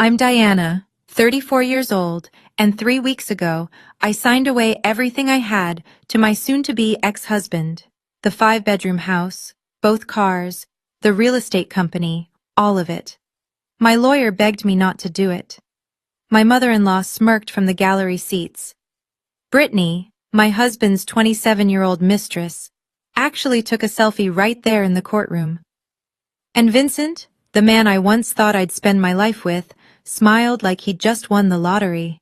I'm Diana, 34 years old, and 3 weeks ago, I signed away everything I had to my soon-to-be ex-husband. The 5-bedroom house, both cars, the real estate company, all of it. My lawyer begged me not to do it. My mother-in-law smirked from the gallery seats. Brittany, my husband's 27-year-old mistress, actually took a selfie right there in the courtroom. And Vincent, the man I once thought I'd spend my life with, smiled like he'd just won the lottery.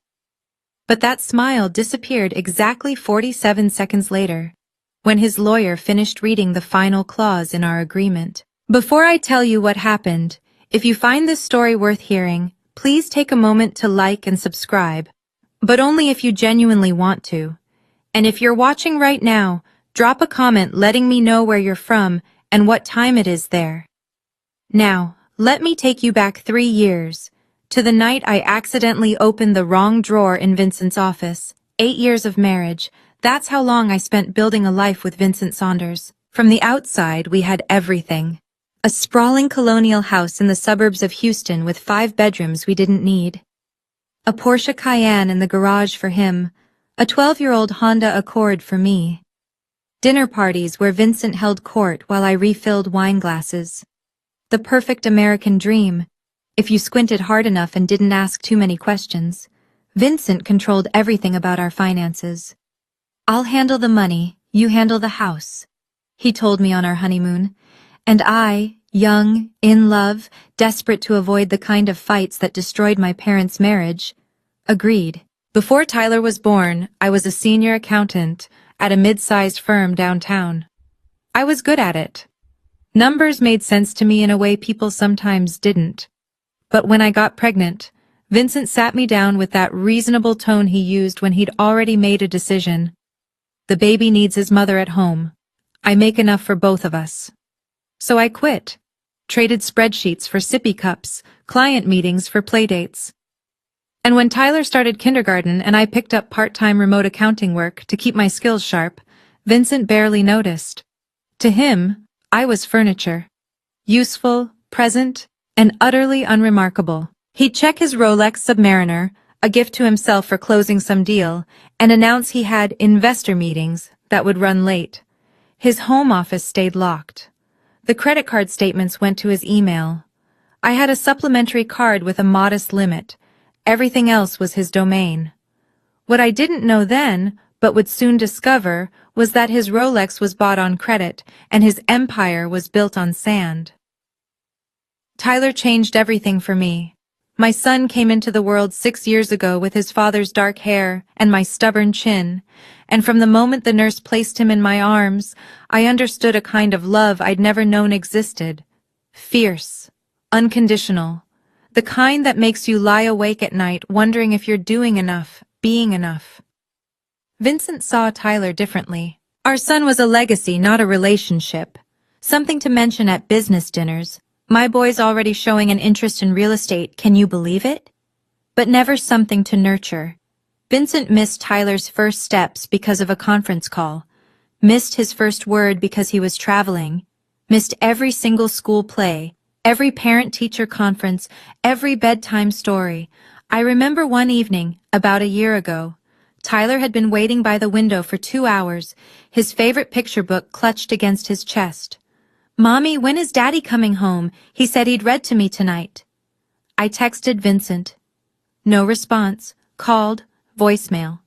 But that smile disappeared exactly 47 seconds later, when his lawyer finished reading the final clause in our agreement. Before I tell you what happened, if you find this story worth hearing, please take a moment to like and subscribe, but only if you genuinely want to. And if you're watching right now, drop a comment letting me know where you're from and what time it is there. Now, let me take you back 3 years, to the night I accidentally opened the wrong drawer in Vincent's office. 8 years of marriage, that's how long I spent building a life with Vincent Saunders. From the outside, we had everything. A sprawling colonial house in the suburbs of Houston with 5 bedrooms we didn't need. A Porsche Cayenne in the garage for him, a 12-year-old Honda Accord for me. Dinner parties where Vincent held court while I refilled wine glasses. The perfect American dream. If you squinted hard enough and didn't ask too many questions. Vincent controlled everything about our finances. "I'll handle the money, you handle the house," he told me on our honeymoon. And I, young, in love, desperate to avoid the kind of fights that destroyed my parents' marriage, agreed. Before Tyler was born, I was a senior accountant at a mid-sized firm downtown. I was good at it. Numbers made sense to me in a way people sometimes didn't. But when I got pregnant, Vincent sat me down with that reasonable tone he used when he'd already made a decision. "The baby needs his mother at home. I make enough for both of us." So I quit. Traded spreadsheets for sippy cups, client meetings for playdates. And when Tyler started kindergarten and I picked up part-time remote accounting work to keep my skills sharp, Vincent barely noticed. To him, I was furniture. Useful, present, and utterly unremarkable. He'd check his Rolex Submariner, a gift to himself for closing some deal, and announce he had investor meetings that would run late. His home office stayed locked. The credit card statements went to his email. I had a supplementary card with a modest limit. Everything else was his domain. What I didn't know then, but would soon discover, was that his Rolex was bought on credit, and his empire was built on sand. Tyler changed everything for me. My son came into the world 6 years ago with his father's dark hair and my stubborn chin, and from the moment the nurse placed him in my arms, I understood a kind of love I'd never known existed. Fierce, unconditional, the kind that makes you lie awake at night wondering if you're doing enough, being enough. Vincent saw Tyler differently. Our son was a legacy, not a relationship. Something to mention at business dinners. My boy's already showing an interest in real estate, can you believe it? But never something to nurture. Vincent missed Tyler's first steps because of a conference call, missed his first word because he was traveling, missed every single school play, every parent-teacher conference, every bedtime story. I remember one evening, about a year ago, Tyler had been waiting by the window for 2 hours, his favorite picture book clutched against his chest. "Mommy, when is Daddy coming home? He said he'd read to me tonight." I texted Vincent. No response. Called. Voicemail.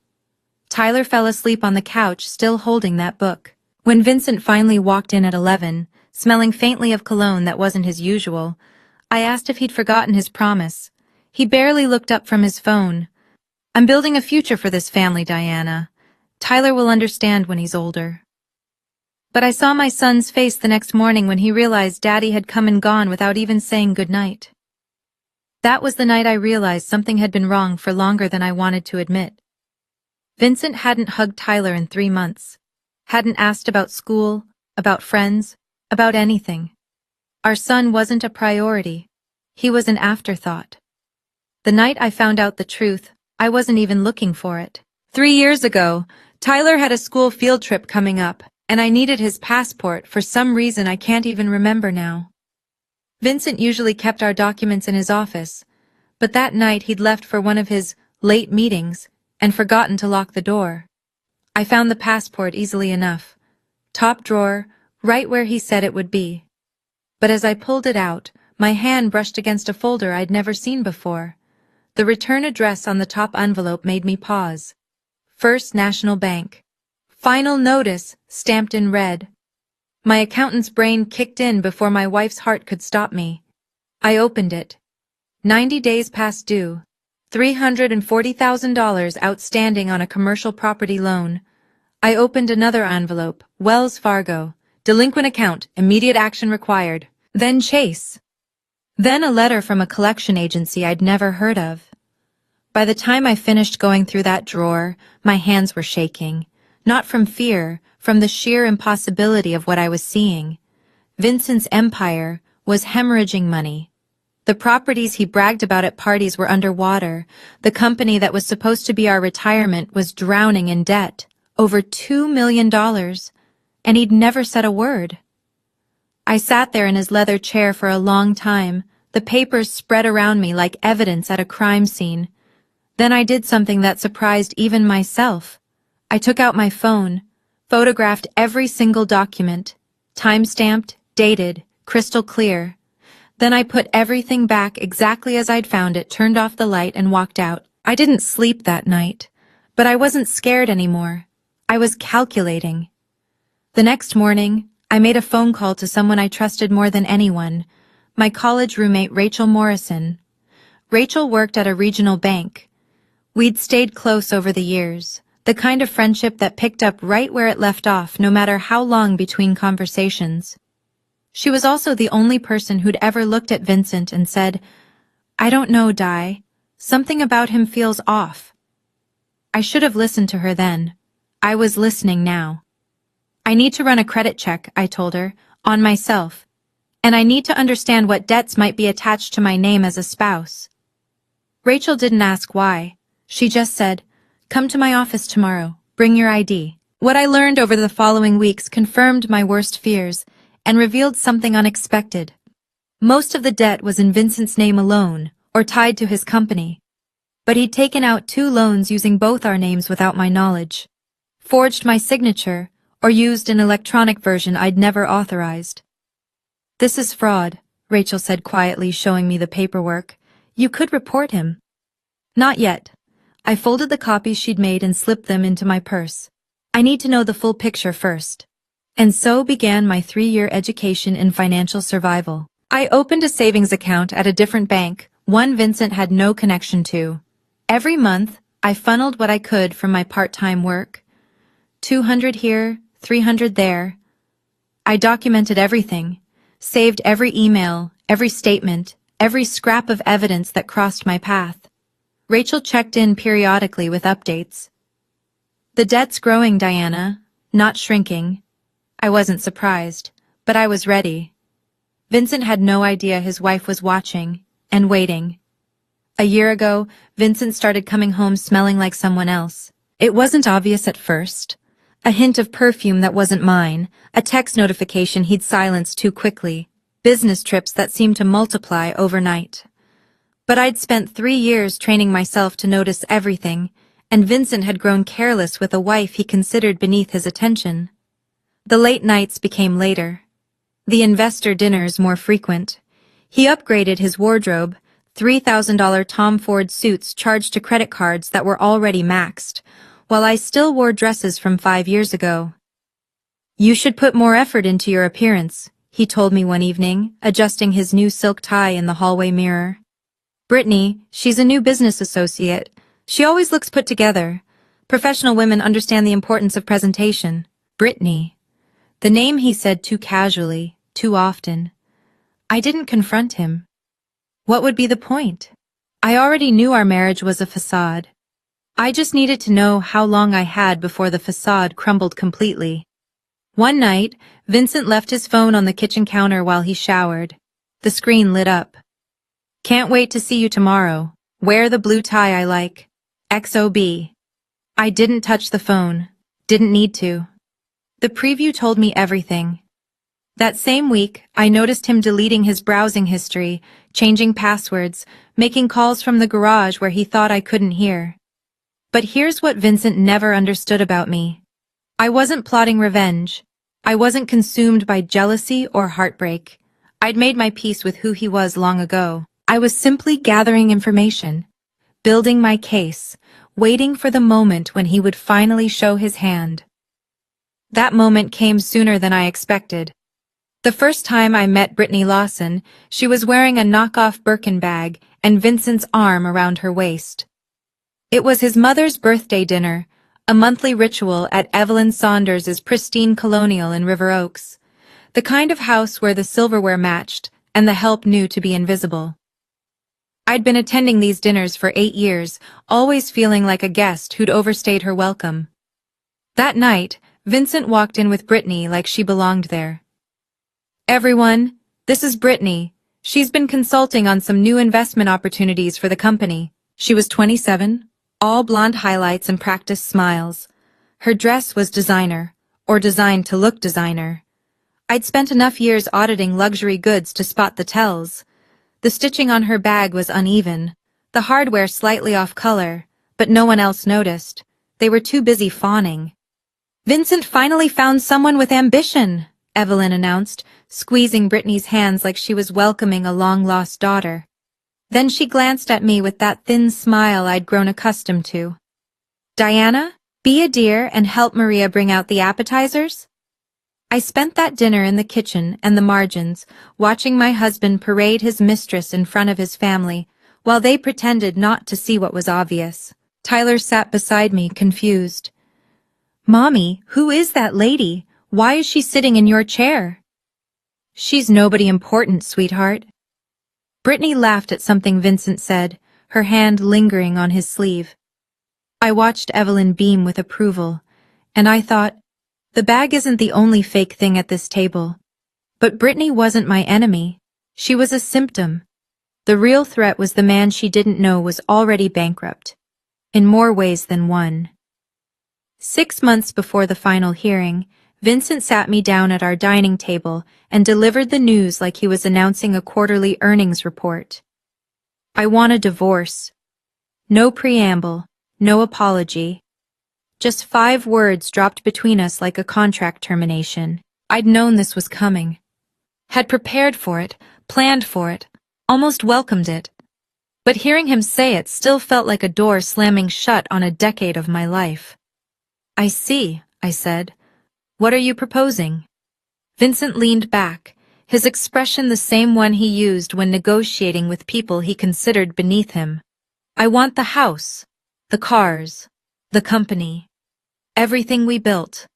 Tyler fell asleep on the couch, still holding that book. When Vincent finally walked in at 11, smelling faintly of cologne that wasn't his usual, I asked if he'd forgotten his promise. He barely looked up from his phone. "I'm building a future for this family, Diana. Tyler will understand when he's older." But I saw my son's face the next morning when he realized Daddy had come and gone without even saying goodnight. That was the night I realized something had been wrong for longer than I wanted to admit. Vincent hadn't hugged Tyler in 3 months, hadn't asked about school, about friends, about anything. Our son wasn't a priority. He was an afterthought. The night I found out the truth, I wasn't even looking for it. 3 years ago, Tyler had a school field trip coming up, and I needed his passport for some reason I can't even remember now. Vincent usually kept our documents in his office, But that night he'd left for one of his late meetings and forgotten to lock the door. I found the passport easily enough. Top drawer, right where he said it would be. But as I pulled it out, my hand brushed against a folder I'd never seen before. The return address on the top envelope made me pause. First National Bank. Final notice, stamped in red. My accountant's brain kicked in before my wife's heart could stop me. I opened it. 90 days past due. $340,000 outstanding on a commercial property loan. I opened another envelope. Wells Fargo. Delinquent account. Immediate action required. Then Chase. Then a letter from a collection agency I'd never heard of. By the time I finished going through that drawer, my hands were shaking. Not from fear, from the sheer impossibility of what I was seeing. Vincent's empire was hemorrhaging money. The properties he bragged about at parties were underwater. The company that was supposed to be our retirement was drowning in debt. Over $2 million. And he'd never said a word. I sat there in his leather chair for a long time, the papers spread around me like evidence at a crime scene. Then I did something that surprised even myself. I took out my phone, photographed every single document, time-stamped, dated, crystal clear. Then I put everything back exactly as I'd found it, turned off the light, and walked out. I didn't sleep that night, but I wasn't scared anymore. I was calculating. The next morning, I made a phone call to someone I trusted more than anyone, my college roommate Rachel Morrison. Rachel worked at a regional bank. We'd stayed close over the years, the kind of friendship that picked up right where it left off no matter how long between conversations. She was also the only person who'd ever looked at Vincent and said, "I don't know, Di. Something about him feels off." I should have listened to her then. I was listening now. "I need to run a credit check," I told her, "on myself. And I need to understand what debts might be attached to my name as a spouse." Rachel didn't ask why. She just said, "Come to my office tomorrow. Bring your ID." What I learned over the following weeks confirmed my worst fears and revealed something unexpected. Most of the debt was in Vincent's name alone, or tied to his company. But he'd taken out 2 loans using both our names without my knowledge, forged my signature, or used an electronic version I'd never authorized. "This is fraud," Rachel said quietly, showing me the paperwork. "You could report him." "Not yet." I folded the copies she'd made and slipped them into my purse. "I need to know the full picture first." And so began my 3-year education in financial survival. I opened a savings account at a different bank, one Vincent had no connection to. Every month, I funneled what I could from my part-time work. 200 here, 300 there. I documented everything, saved every email, every statement, every scrap of evidence that crossed my path. Rachel checked in periodically with updates. "The debt's growing, Diana, not shrinking." I wasn't surprised, but I was ready. Vincent had no idea his wife was watching and waiting. A year ago, Vincent started coming home smelling like someone else. It wasn't obvious at first. A hint of perfume that wasn't mine, a text notification he'd silenced too quickly, business trips that seemed to multiply overnight. But I'd spent 3 years training myself to notice everything, and Vincent had grown careless with a wife he considered beneath his attention. The late nights became later. The investor dinners more frequent. He upgraded his wardrobe, $3,000 Tom Ford suits charged to credit cards that were already maxed, while I still wore dresses from 5 years ago. "You should put more effort into your appearance," he told me one evening, adjusting his new silk tie in the hallway mirror. "Brittany, she's a new business associate. She always looks put together. Professional women understand the importance of presentation." Brittany. The name he said too casually, too often. I didn't confront him. What would be the point? I already knew our marriage was a facade. I just needed to know how long I had before the facade crumbled completely. One night, Vincent left his phone on the kitchen counter while he showered. The screen lit up. "Can't wait to see you tomorrow. Wear the blue tie I like. XOB." I didn't touch the phone. Didn't need to. The preview told me everything. That same week, I noticed him deleting his browsing history, changing passwords, making calls from the garage where he thought I couldn't hear. But here's what Vincent never understood about me. I wasn't plotting revenge. I wasn't consumed by jealousy or heartbreak. I'd made my peace with who he was long ago. I was simply gathering information, building my case, waiting for the moment when he would finally show his hand. That moment came sooner than I expected. The first time I met Brittany Lawson, she was wearing a knockoff Birkin bag and Vincent's arm around her waist. It was his mother's birthday dinner, a monthly ritual at Evelyn Saunders's pristine colonial in River Oaks, the kind of house where the silverware matched and the help knew to be invisible. I'd been attending these dinners for 8 years, always feeling like a guest who'd overstayed her welcome. That night, Vincent walked in with Brittany like she belonged there. "Everyone, this is Brittany. She's been consulting on some new investment opportunities for the company." She was 27, all blonde highlights and practiced smiles. Her dress was designer, or designed to look designer. I'd spent enough years auditing luxury goods to spot the tells. The stitching on her bag was uneven, the hardware slightly off color, but no one else noticed. They were too busy fawning. "Vincent finally found someone with ambition," Evelyn announced, squeezing Brittany's hands like she was welcoming a long-lost daughter. Then she glanced at me with that thin smile I'd grown accustomed to. "Diana, be a dear and help Maria bring out the appetizers." I spent that dinner in the kitchen and the margins, watching my husband parade his mistress in front of his family, while they pretended not to see what was obvious. Tyler sat beside me, confused. "Mommy, who is that lady? Why is she sitting in your chair?" "She's nobody important, sweetheart." Brittany laughed at something Vincent said, her hand lingering on his sleeve. I watched Evelyn beam with approval, and I thought, the bag isn't the only fake thing at this table. But Brittany wasn't my enemy. She was a symptom. The real threat was the man she didn't know was already bankrupt. In more ways than one. 6 months before the final hearing, Vincent sat me down at our dining table and delivered the news like he was announcing a quarterly earnings report. "I want a divorce." No preamble, no apology. Just 5 words dropped between us like a contract termination. I'd known this was coming. Had prepared for it, planned for it, almost welcomed it. But hearing him say it still felt like a door slamming shut on a decade of my life. "I see," I said. "What are you proposing?" Vincent leaned back, his expression the same one he used when negotiating with people he considered beneath him. "I want the house, the cars, the company, everything we built.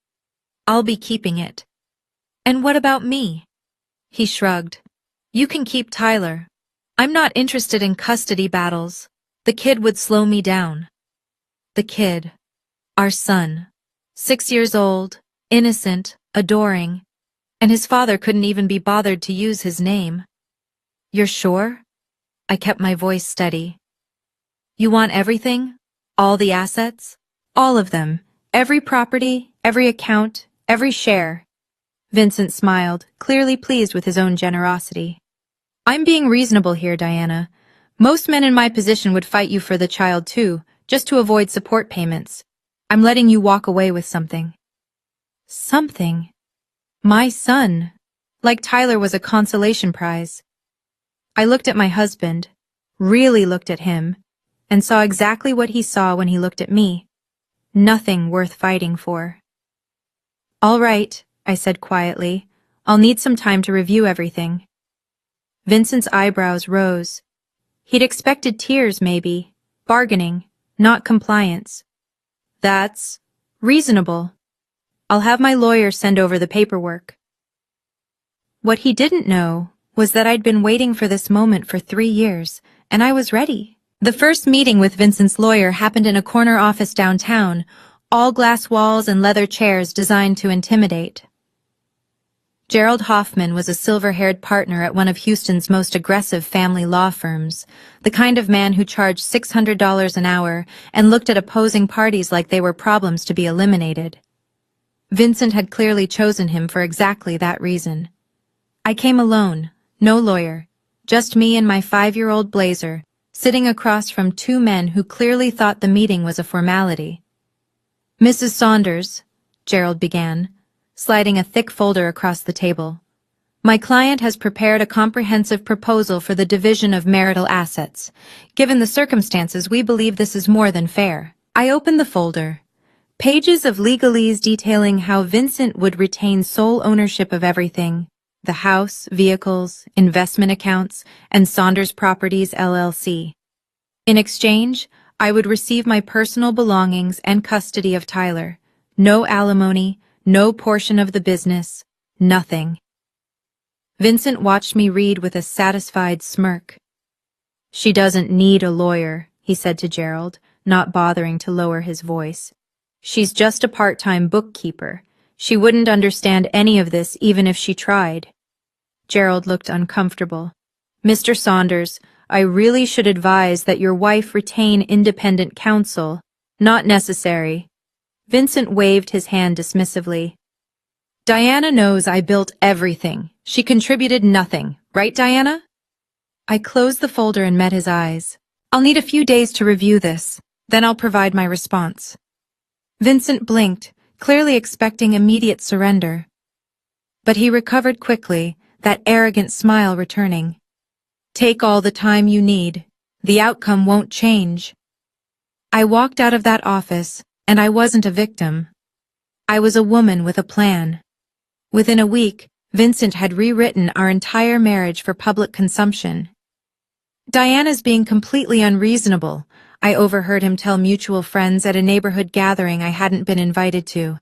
I'll be keeping it." "And what about me?" He shrugged. "You can keep Tyler. I'm not interested in custody battles. The kid would slow me down." The kid. Our son. 6 years old, innocent, adoring, and his father couldn't even be bothered to use his name. "You're sure?" I kept my voice steady. "You want everything? All the assets? All of them. Every property, every account, every share." Vincent smiled, clearly pleased with his own generosity. "I'm being reasonable here, Diana. Most men in my position would fight you for the child too, just to avoid support payments. I'm letting you walk away with something." Something. My son. Like Tyler was a consolation prize. I looked at my husband, really looked at him, and saw exactly what he saw when he looked at me. Nothing worth fighting for. "All right," I said quietly. "I'll need some time to review everything." Vincent's eyebrows rose. He'd expected tears, maybe, bargaining, not compliance. "That's reasonable. I'll have my lawyer send over the paperwork." What he didn't know was that I'd been waiting for this moment for 3 years, and I was ready. The first meeting with Vincent's lawyer happened in a corner office downtown, all glass walls and leather chairs designed to intimidate. Gerald Hoffman was a silver-haired partner at one of Houston's most aggressive family law firms, the kind of man who charged $600 an hour and looked at opposing parties like they were problems to be eliminated. Vincent had clearly chosen him for exactly that reason. I came alone, no lawyer, just me and my 5-year-old Blazer, sitting across from two men who clearly thought the meeting was a formality. Mrs. Saunders, Gerald began, sliding a thick folder across the table. My client has prepared a comprehensive proposal for the division of marital assets. Given the circumstances, we believe this is more than fair. I opened the folder. Pages of legalese detailing how Vincent would retain sole ownership of everything: the house, vehicles, investment accounts, and Saunders Properties LLC. In exchange, I would receive my personal belongings and custody of Tyler. No alimony, no portion of the business, nothing. Vincent watched me read with a satisfied smirk. "She doesn't need a lawyer," he said to Gerald, not bothering to lower his voice. "She's just a part-time bookkeeper. She wouldn't understand any of this even if she tried." Gerald looked uncomfortable. "Mr. Saunders, I really should advise that your wife retain independent counsel." "Not necessary." Vincent waved his hand dismissively. "Diana knows I built everything. She contributed nothing, right, Diana?" I closed the folder and met his eyes. "I'll need a few days to review this, then I'll provide my response." Vincent blinked, clearly expecting immediate surrender. But he recovered quickly, that arrogant smile returning. "Take all the time you need. The outcome won't change." I walked out of that office, and I wasn't a victim. I was a woman with a plan. Within a week, Vincent had rewritten our entire marriage for public consumption. "Diana's being completely unreasonable," I overheard him tell mutual friends at a neighborhood gathering I hadn't been invited to.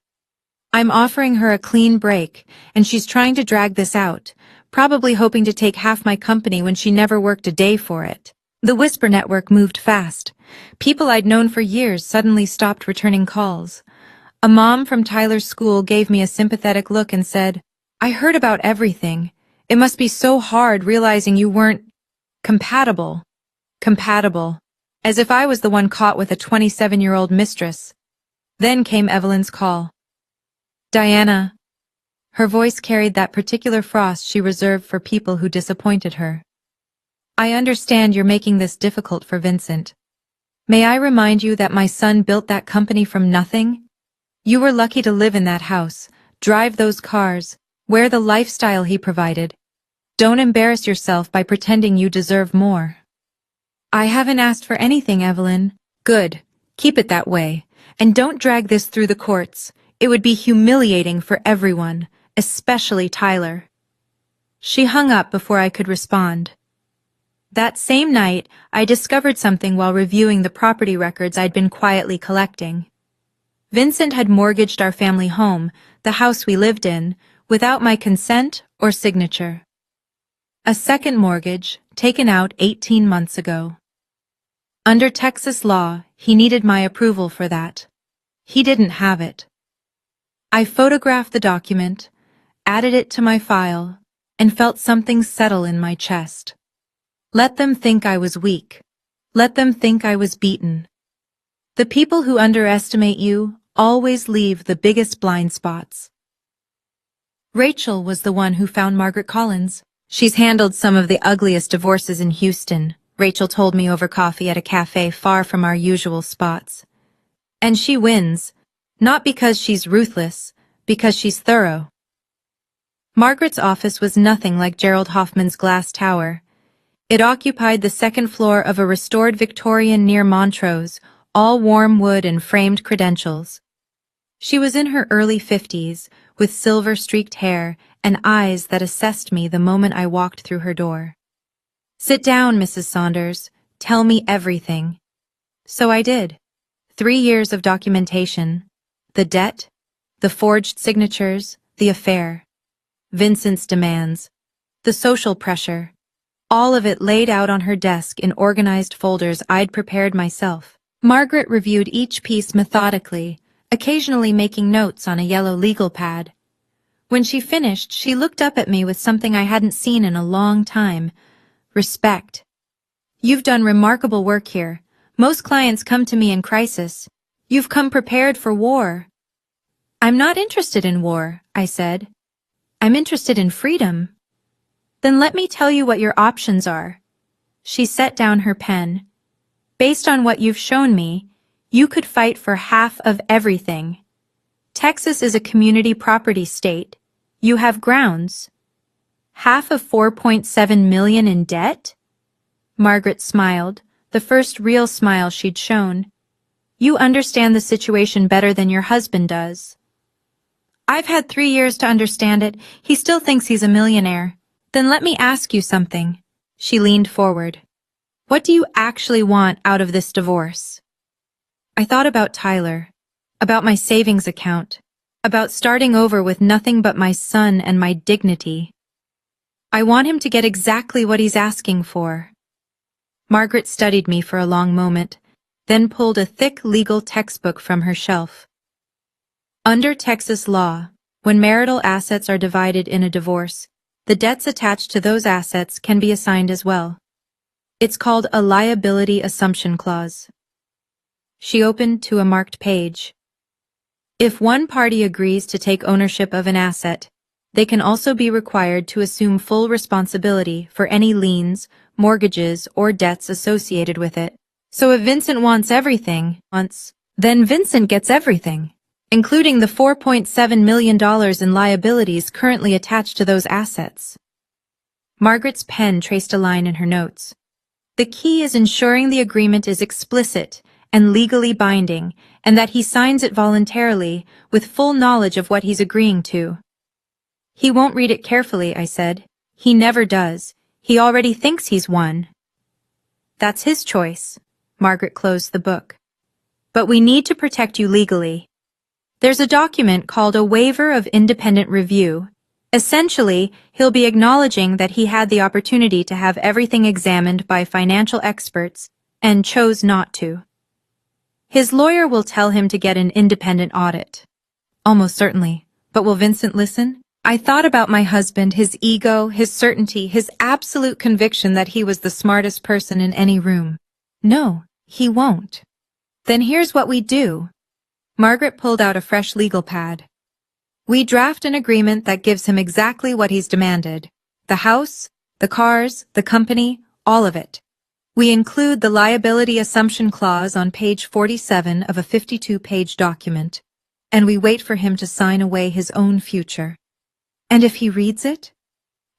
"I'm offering her a clean break, and she's trying to drag this out, probably hoping to take half my company when she never worked a day for it." The Whisper network moved fast. People I'd known for years suddenly stopped returning calls. A mom from Tyler's school gave me a sympathetic look and said, "I heard about everything. It must be so hard realizing you weren't compatible." Compatible. As if I was the one caught with a 27-year-old mistress. Then came Evelyn's call. "Diana." Her voice carried that particular frost she reserved for people who disappointed her. "I understand you're making this difficult for Vincent. May I remind you that my son built that company from nothing? You were lucky to live in that house, drive those cars, wear the lifestyle he provided. Don't embarrass yourself by pretending you deserve more." "I haven't asked for anything, Evelyn." "Good. Keep it that way. And don't drag this through the courts. It would be humiliating for everyone, especially Tyler." She hung up before I could respond. That same night, I discovered something while reviewing the property records I'd been quietly collecting. Vincent had mortgaged our family home, the house we lived in, without my consent or signature. A second mortgage, taken out 18 months ago. Under Texas law, he needed my approval for that. He didn't have it. I photographed the document, added it to my file, and felt something settle in my chest. Let them think I was weak. Let them think I was beaten. The people who underestimate you always leave the biggest blind spots. Rachel was the one who found Margaret Collins. "She's handled some of the ugliest divorces in Houston," Rachel told me over coffee at a cafe far from our usual spots. "And she wins, not because she's ruthless, because she's thorough." Margaret's office was nothing like Gerald Hoffman's glass tower. It occupied the second floor of a restored Victorian near Montrose, all warm wood and framed credentials. She was in her early 50s, with silver-streaked hair and eyes that assessed me the moment I walked through her door. "Sit down, Mrs. Saunders. Tell me everything." So I did. 3 years of documentation. The debt, the forged signatures, the affair. Vincent's demands. The social pressure. All of it laid out on her desk in organized folders I'd prepared myself. Margaret reviewed each piece methodically, occasionally making notes on a yellow legal pad. When she finished, she looked up at me with something I hadn't seen in a long time. Respect. "You've done remarkable work here. Most clients come to me in crisis. You've come prepared for war." "I'm not interested in war," I said. "I'm interested in freedom." Then let me tell you what your options are. She set down her pen. Based on what you've shown me, you could fight for half of everything. Texas is a community property state. You have grounds. Half of 4.7 million in debt? Margaret smiled, the first real smile she'd shown. You understand the situation better than your husband does. I've had 3 years to understand it. He still thinks he's a millionaire. Then let me ask you something. She leaned forward. What do you actually want out of this divorce? I thought about Tyler, about my savings account, about starting over with nothing but my son and my dignity. I want him to get exactly what he's asking for. Margaret studied me for a long moment, then pulled a thick legal textbook from her shelf. Under Texas law, when marital assets are divided in a divorce, the debts attached to those assets can be assigned as well. It's called a liability assumption clause. She opened to a marked page. If one party agrees to take ownership of an asset, they can also be required to assume full responsibility for any liens, mortgages, or debts associated with it. So if Vincent wants everything, then Vincent gets everything, including the $4.7 million in liabilities currently attached to those assets. Margaret's pen traced a line in her notes. The key is ensuring the agreement is explicit and legally binding, and that he signs it voluntarily, with full knowledge of what he's agreeing to. He won't read it carefully, I said. He never does. He already thinks he's won. That's his choice. Margaret closed the book. But we need to protect you legally. There's a document called a waiver of independent review. Essentially, he'll be acknowledging that he had the opportunity to have everything examined by financial experts and chose not to. His lawyer will tell him to get an independent audit. Almost certainly. But will Vincent listen? I thought about my husband, his ego, his certainty, his absolute conviction that he was the smartest person in any room. No, he won't. Then here's what we do. Margaret pulled out a fresh legal pad. We draft an agreement that gives him exactly what he's demanded. The house, the cars, the company, all of it. We include the liability assumption clause on page 47 of a 52-page document, and we wait for him to sign away his own future. And if he reads it,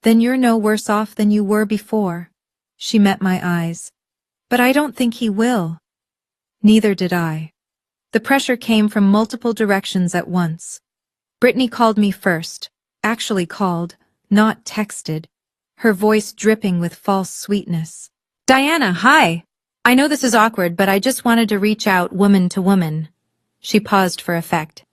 then you're no worse off than you were before. She met my eyes. But I don't think he will. Neither did I. The pressure came from multiple directions at once. Brittany called me first, actually called, not texted, her voice dripping with false sweetness. Diana, hi! I know this is awkward, but I just wanted to reach out woman to woman. She paused for effect.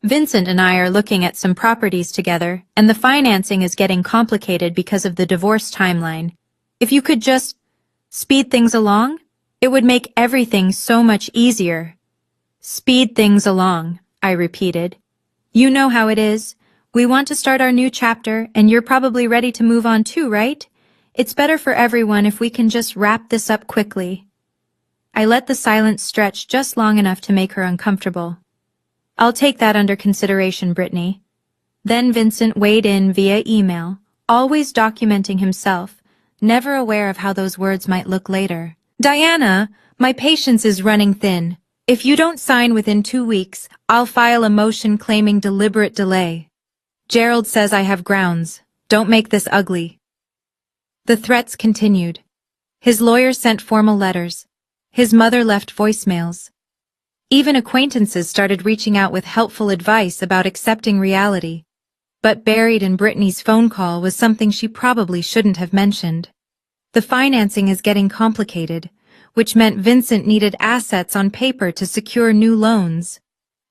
Vincent and I are looking at some properties together, and the financing is getting complicated because of the divorce timeline. If you could just speed things along, it would make everything so much easier. Speed things along, I repeated. You know how it is. We want to start our new chapter, and you're probably ready to move on too, right? It's better for everyone if we can just wrap this up quickly. I let the silence stretch just long enough to make her uncomfortable. I'll take that under consideration, Brittany. Then Vincent weighed in via email, always documenting himself, never aware of how those words might look later. Diana, my patience is running thin. If you don't sign within 2 weeks, I'll file a motion claiming deliberate delay. Gerald says I have grounds. Don't make this ugly. The threats continued. His lawyer sent formal letters. His mother left voicemails. Even acquaintances started reaching out with helpful advice about accepting reality. But buried in Brittany's phone call was something she probably shouldn't have mentioned. The financing is getting complicated, which meant Vincent needed assets on paper to secure new loans.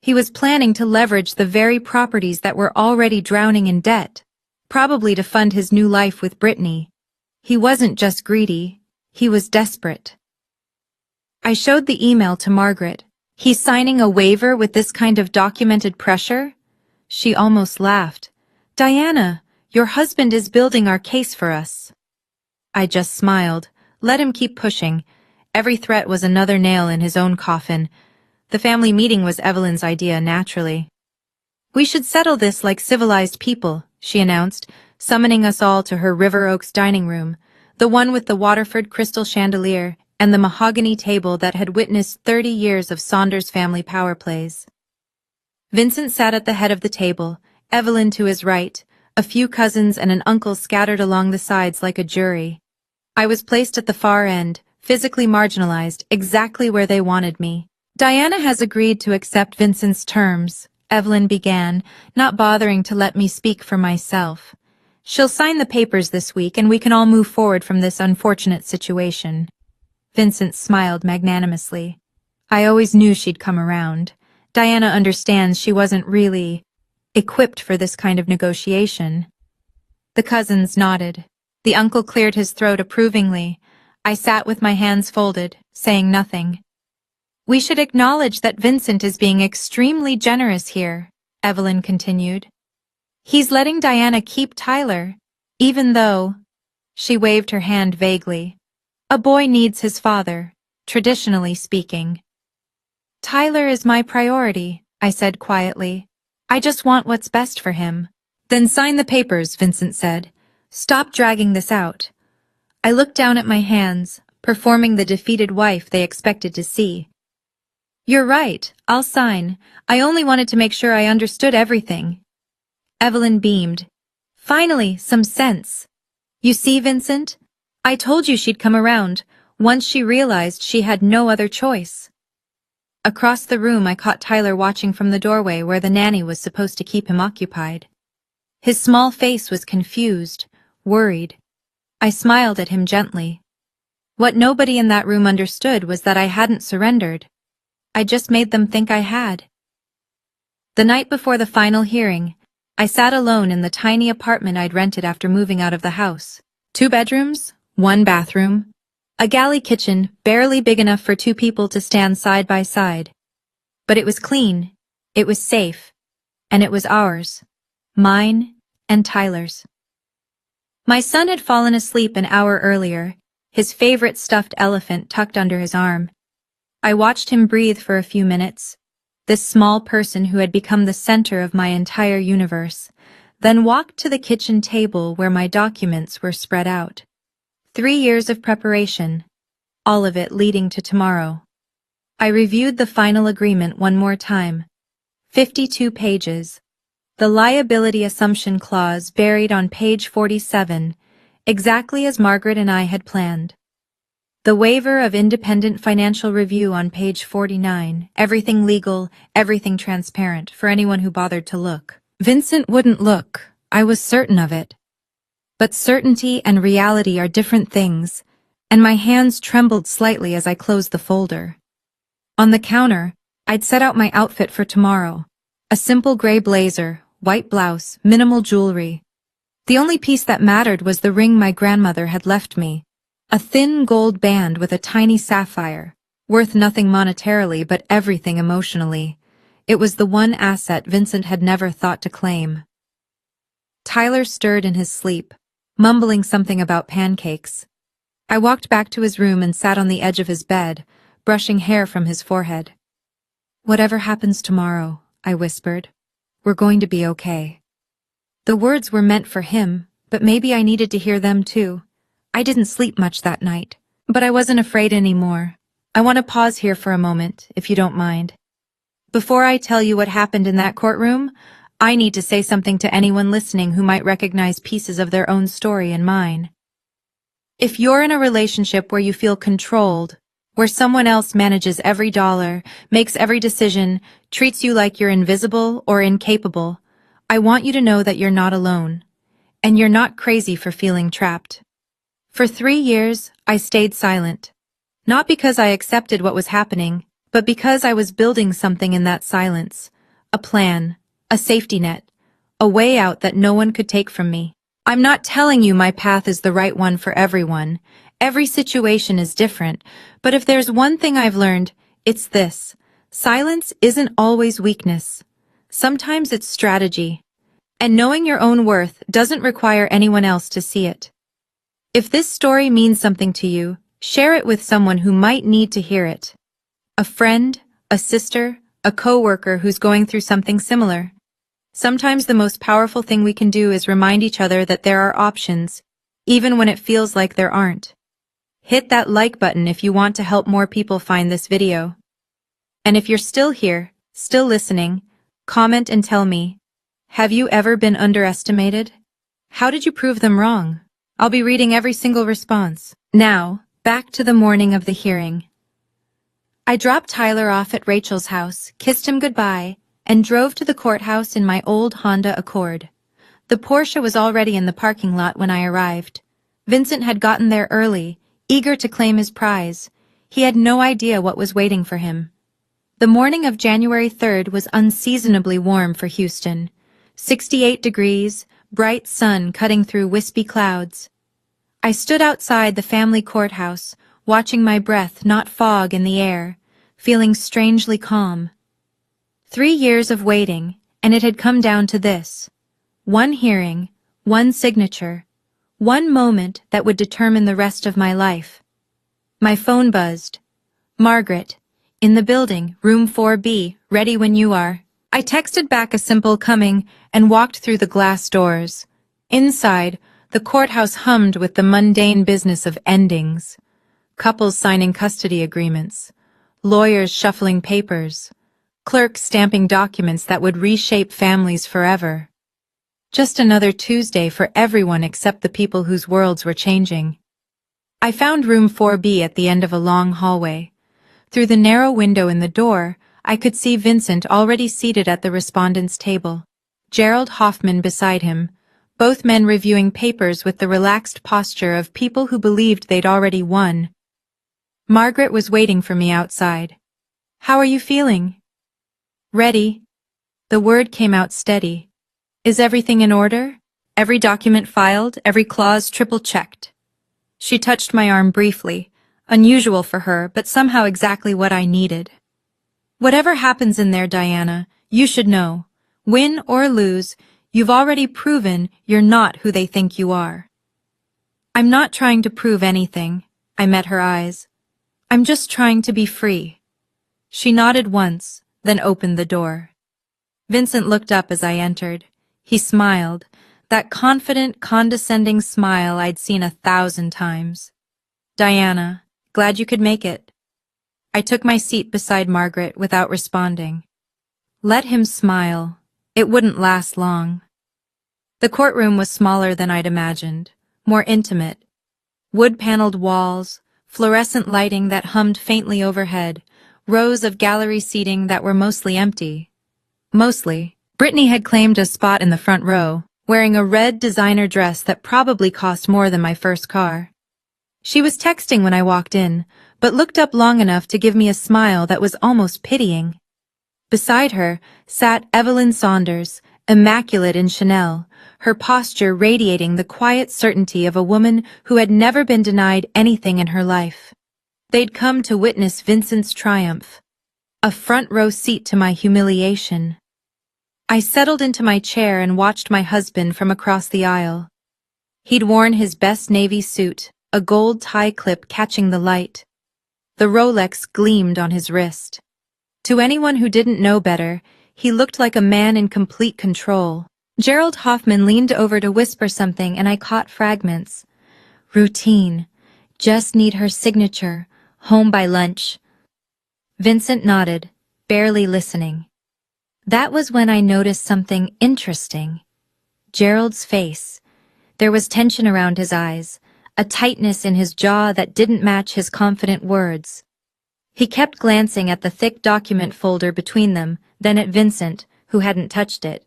He was planning to leverage the very properties that were already drowning in debt, probably to fund his new life with Brittany. He wasn't just greedy, he was desperate. I showed the email to Margaret. He's signing a waiver with this kind of documented pressure? She almost laughed. Diana, your husband is building our case for us. I just smiled. Let him keep pushing. Every threat was another nail in his own coffin. The family meeting was Evelyn's idea, naturally. We should settle this like civilized people, she announced. summoning us all to her River Oaks dining room, the one with the Waterford crystal chandelier and the mahogany table that had witnessed 30 years of Saunders family power plays. Vincent sat at the head of the table, Evelyn to his right, a few cousins and an uncle scattered along the sides like a jury. I was placed at the far end, physically marginalized, exactly where they wanted me. Diana has agreed to accept Vincent's terms, Evelyn began, not bothering to let me speak for myself. She'll sign the papers this week and we can all move forward from this unfortunate situation. Vincent smiled magnanimously. I always knew she'd come around. Diana understands she wasn't really equipped for this kind of negotiation. The cousins nodded. The uncle cleared his throat approvingly. I sat with my hands folded, saying nothing. We should acknowledge that Vincent is being extremely generous here, Evelyn continued. He's letting Diana keep Tyler, even though, she waved her hand vaguely, a boy needs his father, traditionally speaking. Tyler is my priority, I said quietly. I just want what's best for him. Then sign the papers, Vincent said. Stop dragging this out. I looked down at my hands, performing the defeated wife they expected to see. You're right, I'll sign. I only wanted to make sure I understood everything. Evelyn beamed. Finally, some sense. You see, Vincent? I told you she'd come around, once she realized she had no other choice. Across the room I caught Tyler watching from the doorway where the nanny was supposed to keep him occupied. His small face was confused, worried. I smiled at him gently. What nobody in that room understood was that I hadn't surrendered. I just made them think I had. The night before the final hearing, I sat alone in the tiny apartment I'd rented after moving out of the house. 2 bedrooms, 1 bathroom, a galley kitchen barely big enough for 2 people to stand side by side. But it was clean, it was safe, and it was ours. Mine and Tyler's. My son had fallen asleep an hour earlier, his favorite stuffed elephant tucked under his arm. I watched him breathe for a few minutes, this small person who had become the center of my entire universe, then walked to the kitchen table where my documents were spread out. 3 years of preparation, all of it leading to tomorrow. I reviewed the final agreement one more time. 52 pages. The liability assumption clause buried on page 47, exactly as Margaret and I had planned. The waiver of independent financial review on page 49, everything legal, everything transparent for anyone who bothered to look. Vincent wouldn't look, I was certain of it. But certainty and reality are different things, and my hands trembled slightly as I closed the folder. On the counter, I'd set out my outfit for tomorrow. A simple gray blazer, white blouse, minimal jewelry. The only piece that mattered was the ring my grandmother had left me. A thin gold band with a tiny sapphire, worth nothing monetarily but everything emotionally. It was the one asset Vincent had never thought to claim. Tyler stirred in his sleep, mumbling something about pancakes. I walked back to his room and sat on the edge of his bed, brushing hair from his forehead. Whatever happens tomorrow, I whispered, we're going to be okay. The words were meant for him, but maybe I needed to hear them too. I didn't sleep much that night, but I wasn't afraid anymore. I want to pause here for a moment, if you don't mind. Before I tell you what happened in that courtroom, I need to say something to anyone listening who might recognize pieces of their own story in mine. If you're in a relationship where you feel controlled, where someone else manages every dollar, makes every decision, treats you like you're invisible or incapable, I want you to know that you're not alone. And you're not crazy for feeling trapped. For 3 years, I stayed silent. Not because I accepted what was happening, but because I was building something in that silence. A plan, a safety net, a way out that no one could take from me. I'm not telling you my path is the right one for everyone. Every situation is different, but if there's one thing I've learned, it's this. Silence isn't always weakness. Sometimes it's strategy. And knowing your own worth doesn't require anyone else to see it. If this story means something to you, share it with someone who might need to hear it. A friend, a sister, a coworker who's going through something similar. Sometimes the most powerful thing we can do is remind each other that there are options, even when it feels like there aren't. Hit that like button if you want to help more people find this video. And if you're still here, still listening, comment and tell me, have you ever been underestimated? How did you prove them wrong? I'll be reading every single response. Now, back to the morning of the hearing. I dropped Tyler off at Rachel's house, kissed him goodbye, and drove to the courthouse in my old Honda Accord. The Porsche was already in the parking lot when I arrived. Vincent had gotten there early, eager to claim his prize. He had no idea what was waiting for him. The morning of January 3rd was unseasonably warm for Houston. 68 degrees, bright sun cutting through wispy clouds. I stood outside the family courthouse, watching my breath not fog in the air, feeling strangely calm. 3 years of waiting, and it had come down to this. One hearing, one signature, one moment that would determine the rest of my life. My phone buzzed. Margaret, in the building, room 4B, ready when you are. I texted back a simple coming and walked through the glass doors. Inside, the courthouse hummed with the mundane business of endings. Couples signing custody agreements, lawyers shuffling papers, clerks stamping documents that would reshape families forever. Just another Tuesday for everyone except the people whose worlds were changing. I found room 4B at the end of a long hallway. Through the narrow window in the door, I could see Vincent already seated at the respondent's table, Gerald Hoffman beside him, both men reviewing papers with the relaxed posture of people who believed they'd already won. Margaret was waiting for me outside. How are you feeling? Ready. The word came out steady. Is everything in order? Every document filed, every clause triple-checked. She touched my arm briefly, unusual for her, but somehow exactly what I needed. Whatever happens in there, Diana, you should know. Win or lose, you've already proven you're not who they think you are. I'm not trying to prove anything. I met her eyes. I'm just trying to be free. She nodded once, then opened the door. Vincent looked up as I entered. He smiled, that confident, condescending smile I'd seen 1,000 times. Diana, glad you could make it. I took my seat beside Margaret without responding. Let him smile. It wouldn't last long. The courtroom was smaller than I'd imagined, more intimate. Wood-paneled walls, fluorescent lighting that hummed faintly overhead, rows of gallery seating that were mostly empty. Mostly. Brittany had claimed a spot in the front row, wearing a red designer dress that probably cost more than my first car. She was texting when I walked in, but looked up long enough to give me a smile that was almost pitying. Beside her sat Evelyn Saunders, immaculate in Chanel, her posture radiating the quiet certainty of a woman who had never been denied anything in her life. They'd come to witness Vincent's triumph. A front-row seat to my humiliation. I settled into my chair and watched my husband from across the aisle. He'd worn his best navy suit, a gold tie clip catching the light. The Rolex gleamed on his wrist. To anyone who didn't know better, he looked like a man in complete control. Gerald Hoffman leaned over to whisper something and I caught fragments. Routine. Just need her signature. Home by lunch. Vincent nodded, barely listening. That was when I noticed something interesting. Gerald's face. There was tension around his eyes, a tightness in his jaw that didn't match his confident words. He kept glancing at the thick document folder between them, then at Vincent, who hadn't touched it.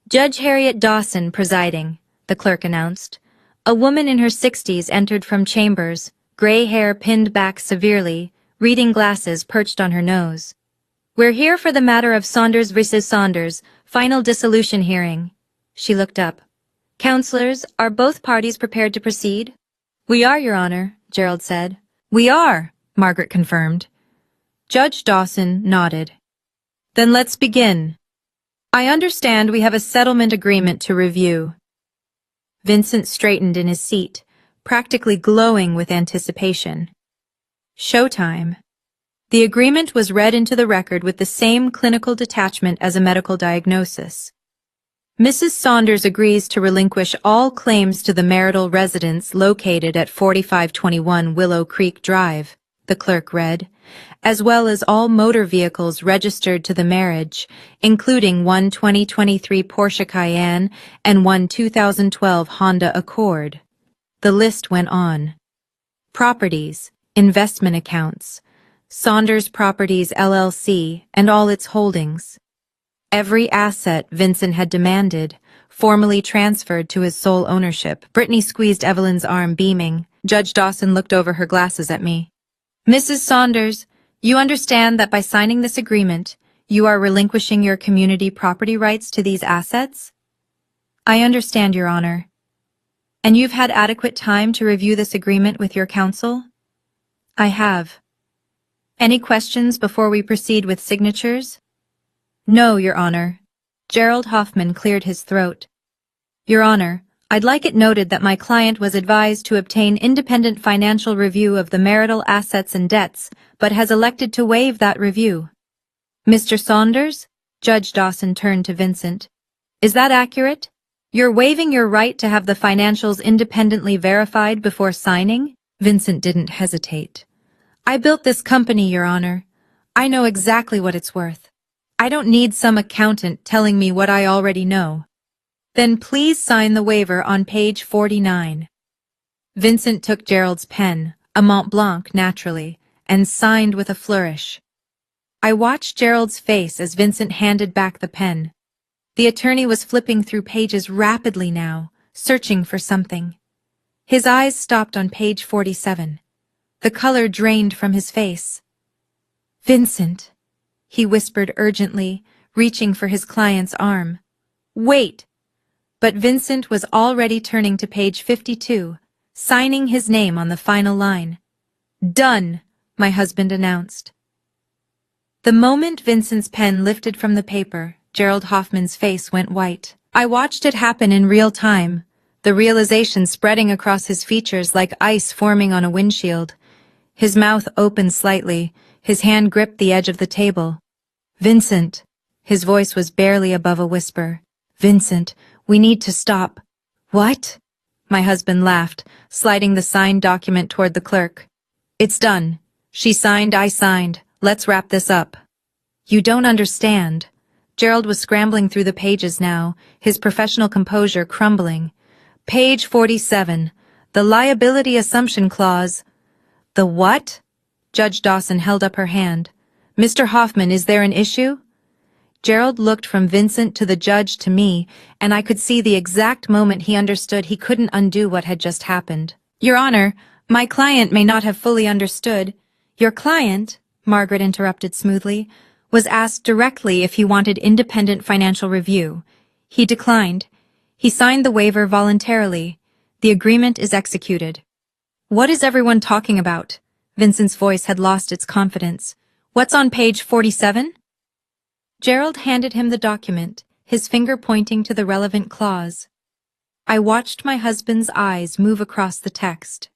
Judge Harriet Dawson presiding, the clerk announced. A woman in her 60s entered from chambers, gray hair pinned back severely, reading glasses perched on her nose. We're here for the matter of Saunders vs. Saunders, final dissolution hearing. She looked up. Counselors, are both parties prepared to proceed? We are, Your Honor, Gerald said. We are, Margaret confirmed. Judge Dawson nodded. Then let's begin. I understand we have a settlement agreement to review. Vincent straightened in his seat, practically glowing with anticipation. Showtime. The agreement was read into the record with the same clinical detachment as a medical diagnosis. Mrs. Saunders agrees to relinquish all claims to the marital residence located at 4521 Willow Creek Drive, the clerk read, as well as all motor vehicles registered to the marriage, including one 2023 Porsche Cayenne and one 2012 Honda Accord. The list went on. Properties, investment accounts, Saunders Properties LLC and all its holdings. Every asset Vincent had demanded, formally transferred to his sole ownership. Brittany squeezed Evelyn's arm, beaming. Judge Dawson looked over her glasses at me. Mrs. Saunders, you understand that by signing this agreement, you are relinquishing your community property rights to these assets? I understand, Your Honor. And you've had adequate time to review this agreement with your counsel? I have. Any questions before we proceed with signatures? No, Your Honor. Gerald Hoffman cleared his throat. Your Honor, I'd like it noted that my client was advised to obtain independent financial review of the marital assets and debts, but has elected to waive that review. Mr. Saunders? Judge Dawson turned to Vincent. Is that accurate? You're waiving your right to have the financials independently verified before signing? Vincent didn't hesitate. I built this company, Your Honor. I know exactly what it's worth. I don't need some accountant telling me what I already know. Then please sign the waiver on page 49. Vincent took Gerald's pen, a Mont Blanc naturally, and signed with a flourish. I watched Gerald's face as Vincent handed back the pen. The attorney was flipping through pages rapidly now, searching for something. His eyes stopped on page 47. The color drained from his face. Vincent, he whispered urgently, reaching for his client's arm. Wait! But Vincent was already turning to page 52, signing his name on the final line. Done, my husband announced. The moment Vincent's pen lifted from the paper, Gerald Hoffman's face went white. I watched it happen in real time, the realization spreading across his features like ice forming on a windshield. His mouth opened slightly, his hand gripped the edge of the table. Vincent, his voice was barely above a whisper. Vincent, we need to stop. What? My husband laughed, sliding the signed document toward the clerk. It's done. She signed, I signed. Let's wrap this up. You don't understand. Gerald was scrambling through the pages now, his professional composure crumbling. Page 47. The liability assumption clause. The what? Judge Dawson held up her hand. Mr. Hoffman, is there an issue? Gerald looked from Vincent to the judge to me, and I could see the exact moment he understood he couldn't undo what had just happened. Your Honor, my client may not have fully understood. Your client, Margaret interrupted smoothly, was asked directly if he wanted independent financial review. He declined. He signed the waiver voluntarily. The agreement is executed. What is everyone talking about? Vincent's voice had lost its confidence. What's on page 47? Gerald handed him the document, his finger pointing to the relevant clause. I watched my husband's eyes move across the text.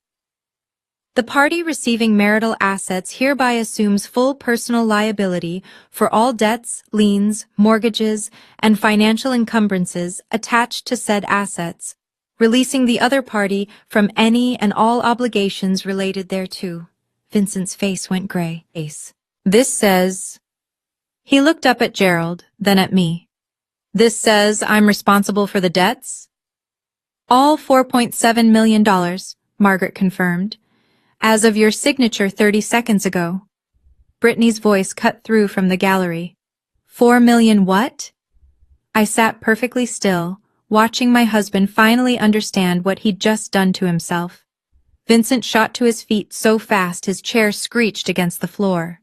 The party receiving marital assets hereby assumes full personal liability for all debts, liens, mortgages, and financial encumbrances attached to said assets, releasing the other party from any and all obligations related thereto. Vincent's face went gray. This says... He looked up at Gerald, then at me. This says I'm responsible for the debts? All $4.7 million, Margaret confirmed. As of your signature 30 seconds ago. Brittany's voice cut through from the gallery. 4 million what? I sat perfectly still, watching my husband finally understand what he'd just done to himself. Vincent shot to his feet so fast his chair screeched against the floor.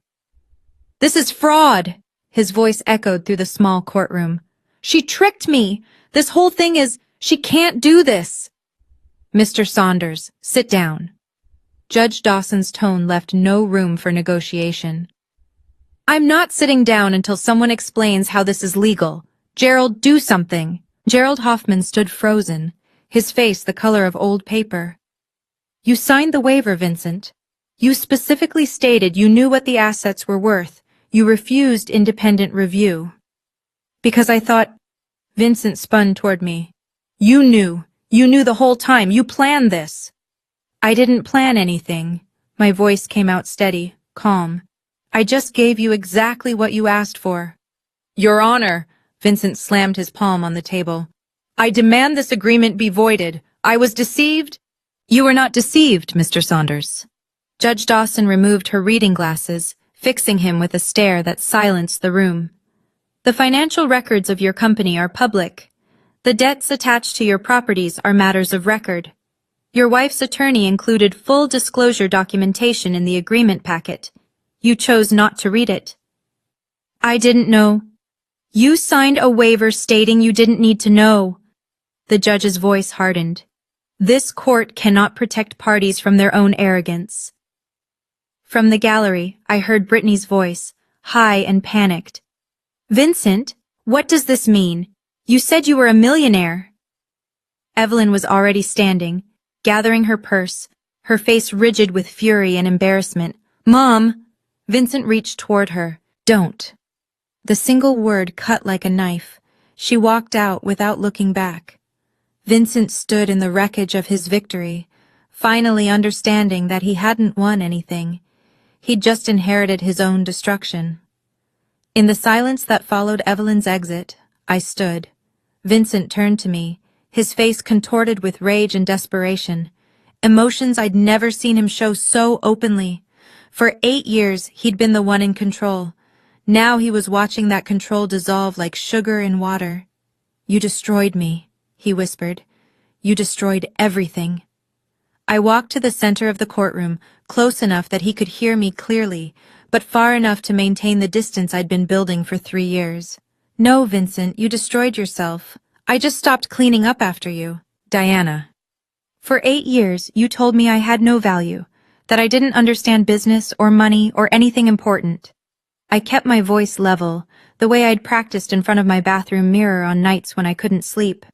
This is fraud! His voice echoed through the small courtroom. She tricked me! This whole thing is... She can't do this! Mr. Saunders, sit down. Judge Dawson's tone left no room for negotiation. I'm not sitting down until someone explains how this is legal. Gerald, do something. Gerald Hoffman stood frozen, his face the color of old paper. You signed the waiver, Vincent. You specifically stated you knew what the assets were worth. You refused independent review. Because I thought... Vincent spun toward me. You knew the whole time, you planned this. I didn't plan anything. My voice came out steady, calm. I just gave you exactly what you asked for. Your Honor, Vincent slammed his palm on the table. I demand this agreement be voided. I was deceived. You were not deceived, Mr. Saunders. Judge Dawson removed her reading glasses, fixing him with a stare that silenced the room. The financial records of your company are public. The debts attached to your properties are matters of record. Your wife's attorney included full disclosure documentation in the agreement packet. You chose not to read it. I didn't know. You signed a waiver stating you didn't need to know. The judge's voice hardened. This court cannot protect parties from their own arrogance. From the gallery, I heard Brittany's voice, high and panicked. Vincent, what does this mean? You said you were a millionaire. Evelyn was already standing, gathering her purse, her face rigid with fury and embarrassment. Mom! Vincent reached toward her. Don't. The single word cut like a knife. She walked out without looking back. Vincent stood in the wreckage of his victory, finally understanding that he hadn't won anything. He'd just inherited his own destruction. In the silence that followed Evelyn's exit, I stood. Vincent turned to me, his face contorted with rage and desperation, emotions I'd never seen him show so openly. For 8 years, he'd been the one in control. Now he was watching that control dissolve like sugar in water. You destroyed me, he whispered. You destroyed everything. I walked to the center of the courtroom, close enough that he could hear me clearly, but far enough to maintain the distance I'd been building for 3 years. No, Vincent, you destroyed yourself. I just stopped cleaning up after you. Diana. For 8 years, you told me I had no value, that I didn't understand business or money or anything important. I kept my voice level, the way I'd practiced in front of my bathroom mirror on nights when I couldn't sleep.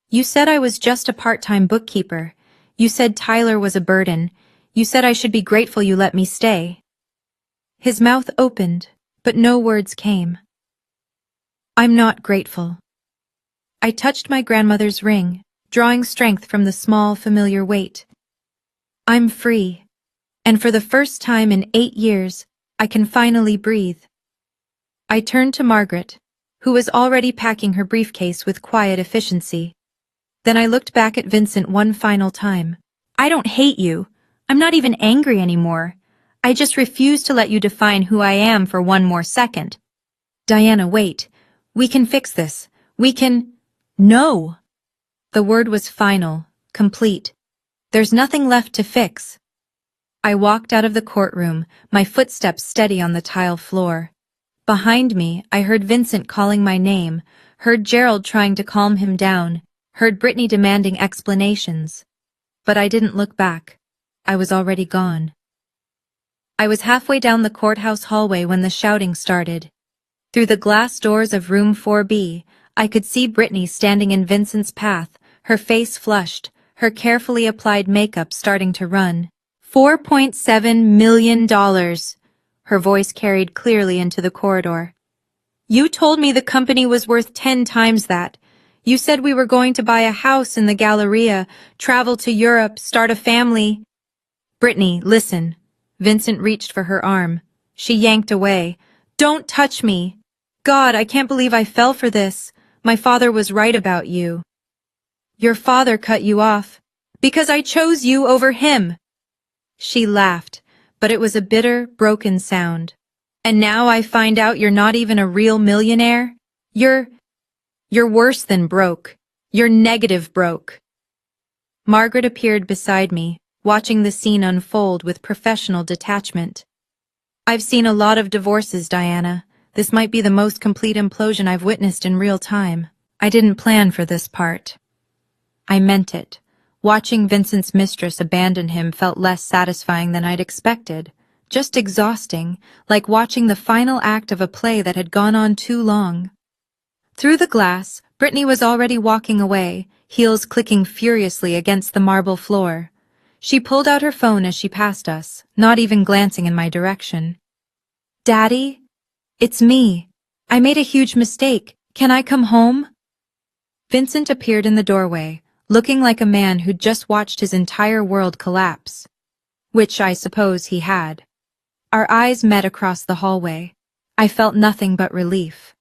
You said I was just a part-time bookkeeper. You said Tyler was a burden. You said I should be grateful you let me stay. His mouth opened, but no words came. I'm not grateful. I touched my grandmother's ring, drawing strength from the small, familiar weight. I'm free, and for the first time in 8 years, I can finally breathe. I turned to Margaret, who was already packing her briefcase with quiet efficiency. Then I looked back at Vincent one final time. I don't hate you. I'm not even angry anymore. I just refuse to let you define who I am for one more second. Diana, wait. We can fix this. We can... No! The word was final, complete. There's nothing left to fix. I walked out of the courtroom, my footsteps steady on the tile floor. Behind me, I heard Vincent calling my name, heard Gerald trying to calm him down, heard Brittany demanding explanations. But I didn't look back. I was already gone. I was halfway down the courthouse hallway when the shouting started. Through the glass doors of room 4B, I could see Brittany standing in Vincent's path, her face flushed, her carefully applied makeup starting to run. $4.7 million. Her voice carried clearly into the corridor. You told me the company was worth 10 times that. You said we were going to buy a house in the Galleria, travel to Europe, start a family. Brittany, listen. Vincent reached for her arm. She yanked away. Don't touch me. God, I can't believe I fell for this. My father was right about you. Your father cut you off. Because I chose you over him. She laughed, but it was a bitter, broken sound. And now I find out you're not even a real millionaire? You're worse than broke. You're negative broke. Margaret appeared beside me, watching the scene unfold with professional detachment. I've seen a lot of divorces, Diana. This might be the most complete implosion I've witnessed in real time. I didn't plan for this part. I meant it. Watching Vincent's mistress abandon him felt less satisfying than I'd expected. Just exhausting, like watching the final act of a play that had gone on too long. Through the glass, Brittany was already walking away, heels clicking furiously against the marble floor. She pulled out her phone as she passed us, not even glancing in my direction. Daddy? It's me. I made a huge mistake. Can I come home? Vincent appeared in the doorway, looking like a man who'd just watched his entire world collapse. Which I suppose he had. Our eyes met across the hallway. I felt nothing but relief.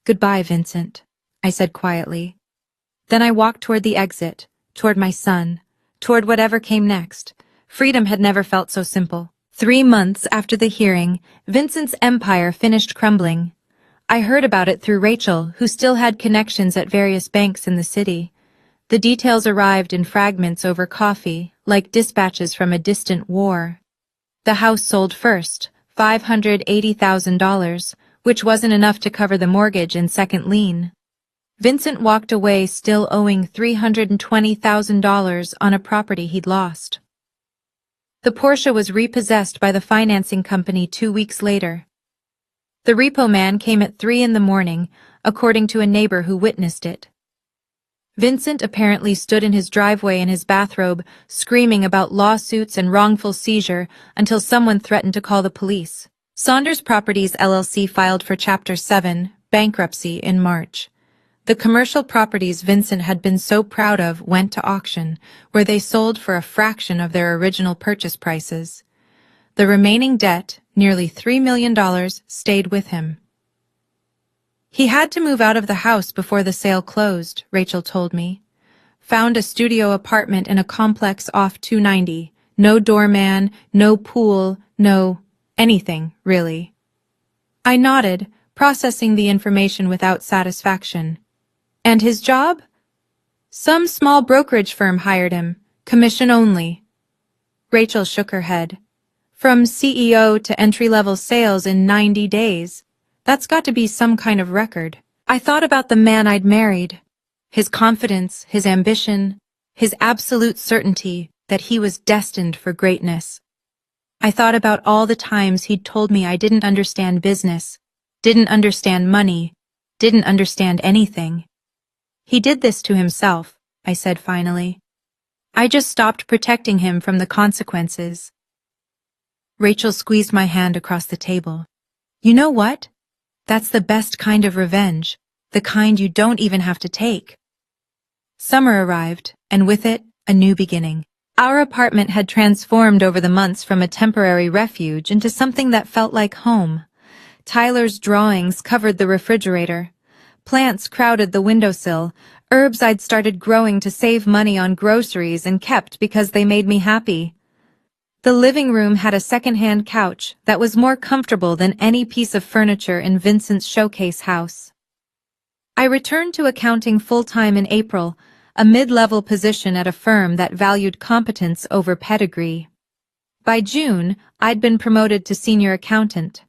"Goodbye, Vincent," I said quietly. Then I walked toward the exit, toward my son, toward whatever came next. Freedom had never felt so simple. 3 months after the hearing, Vincent's empire finished crumbling. I heard about it through Rachel, who still had connections at various banks in the city. The details arrived in fragments over coffee, like dispatches from a distant war. The house sold first, $580,000, which wasn't enough to cover the mortgage and second lien. Vincent walked away still owing $320,000 on a property he'd lost. The Porsche was repossessed by the financing company 2 weeks later. The repo man came at 3 in the morning, according to a neighbor who witnessed it. Vincent apparently stood in his driveway in his bathrobe, screaming about lawsuits and wrongful seizure until someone threatened to call the police. Saunders Properties LLC filed for Chapter 7, bankruptcy, in March. The commercial properties Vincent had been so proud of went to auction, where they sold for a fraction of their original purchase prices. The remaining debt, nearly $3 million, stayed with him. He had to move out of the house before the sale closed, Rachel told me. Found a studio apartment in a complex off 290. No doorman, no pool, no anything, really. I nodded, processing the information without satisfaction. And his job? Some small brokerage firm hired him, commission only. Rachel shook her head. From CEO to entry-level sales in 90 days. That's got to be some kind of record. I thought about the man I'd married. His confidence, his ambition, his absolute certainty that he was destined for greatness. I thought about all the times he'd told me I didn't understand business, didn't understand money, didn't understand anything. He did this to himself, I said finally. I just stopped protecting him from the consequences. Rachel squeezed my hand across the table. You know what? That's the best kind of revenge, the kind you don't even have to take. Summer arrived, and with it, a new beginning. Our apartment had transformed over the months from a temporary refuge into something that felt like home. Tyler's drawings covered the refrigerator. Plants crowded the windowsill, herbs I'd started growing to save money on groceries and kept because they made me happy. The living room had a second-hand couch that was more comfortable than any piece of furniture in Vincent's showcase house. I returned to accounting full-time in April, a mid-level position at a firm that valued competence over pedigree. By June, I'd been promoted to senior accountant.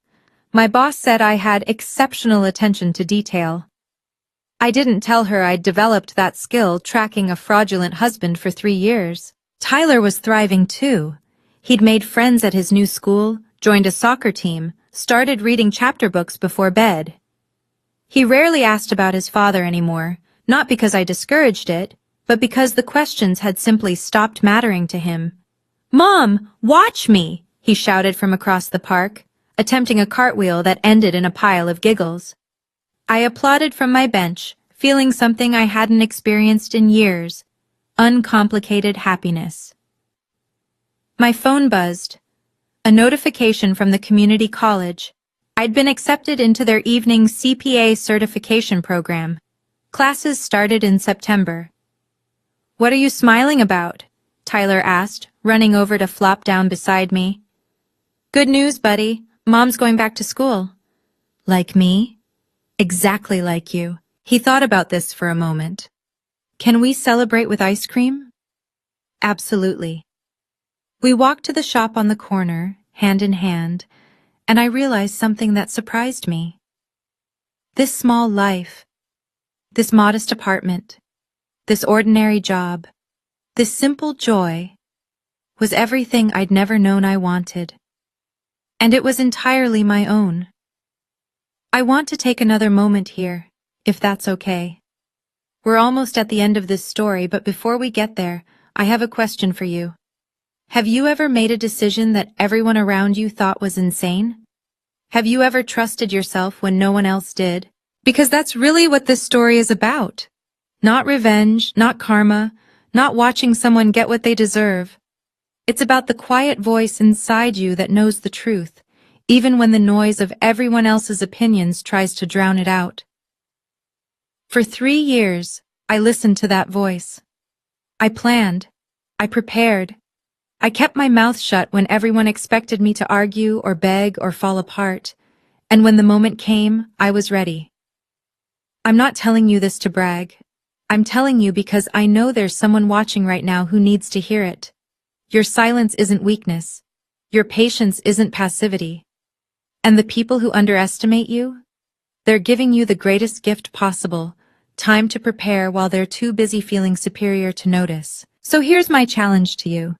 My boss said I had exceptional attention to detail. I didn't tell her I'd developed that skill tracking a fraudulent husband for 3 years. Tyler was thriving too. He'd made friends at his new school, joined a soccer team, started reading chapter books before bed. He rarely asked about his father anymore, not because I discouraged it, but because the questions had simply stopped mattering to him. "Mom, watch me!" he shouted from across the park, attempting a cartwheel that ended in a pile of giggles. I applauded from my bench, feeling something I hadn't experienced in years, uncomplicated happiness. My phone buzzed. A notification from the community college. I'd been accepted into their evening CPA certification program. Classes started in September. "What are you smiling about?" Tyler asked, running over to flop down beside me. "Good news, buddy. Mom's going back to school." "Like me?" "Exactly like you." He thought about this for a moment. "Can we celebrate with ice cream?" "Absolutely." We walked to the shop on the corner, hand in hand, and I realized something that surprised me. This small life, this modest apartment, this ordinary job, this simple joy, was everything I'd never known I wanted. And it was entirely my own. I want to take another moment here, if that's okay. We're almost at the end of this story, but before we get there, I have a question for you. Have you ever made a decision that everyone around you thought was insane? Have you ever trusted yourself when no one else did? Because that's really what this story is about. Not revenge, not karma, not watching someone get what they deserve. It's about the quiet voice inside you that knows the truth, even when the noise of everyone else's opinions tries to drown it out. For 3 years, I listened to that voice. I planned. I prepared. I kept my mouth shut when everyone expected me to argue or beg or fall apart, and when the moment came, I was ready. I'm not telling you this to brag. I'm telling you because I know there's someone watching right now who needs to hear it. Your silence isn't weakness. Your patience isn't passivity. And the people who underestimate you? They're giving you the greatest gift possible, time to prepare while they're too busy feeling superior to notice. So here's my challenge to you.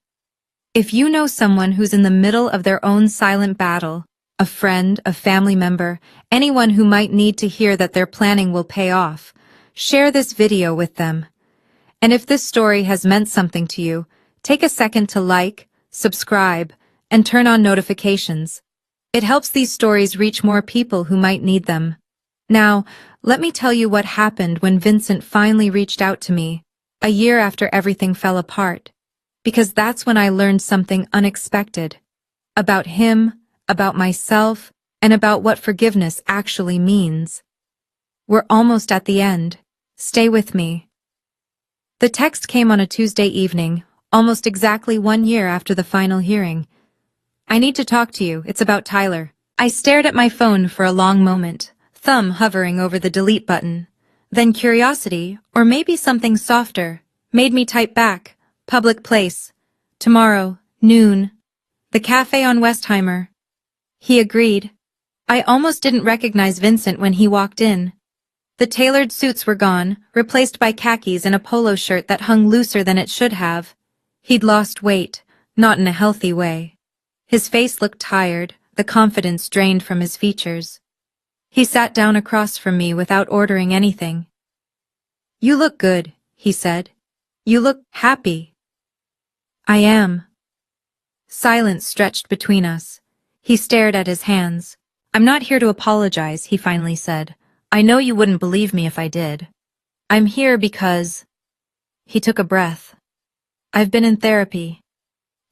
If you know someone who's in the middle of their own silent battle, a friend, a family member, anyone who might need to hear that their planning will pay off, share this video with them. And if this story has meant something to you, take a second to like, subscribe, and turn on notifications. It helps these stories reach more people who might need them. Now, let me tell you what happened when Vincent finally reached out to me, a year after everything fell apart. Because that's when I learned something unexpected. About him, about myself, and about what forgiveness actually means. We're almost at the end. Stay with me. The text came on a Tuesday evening, almost exactly 1 year after the final hearing. I need to talk to you, it's about Tyler. I stared at my phone for a long moment, thumb hovering over the delete button. Then curiosity, or maybe something softer, made me type back, public place. Tomorrow, noon. The cafe on Westheimer. He agreed. I almost didn't recognize Vincent when he walked in. The tailored suits were gone, replaced by khakis and a polo shirt that hung looser than it should have. He'd lost weight, not in a healthy way. His face looked tired, the confidence drained from his features. He sat down across from me without ordering anything. "You look good," he said. "You look happy." "I am." Silence stretched between us. He stared at his hands. "I'm not here to apologize," he finally said. "I know you wouldn't believe me if I did. I'm here because—" He took a breath. "I've been in therapy.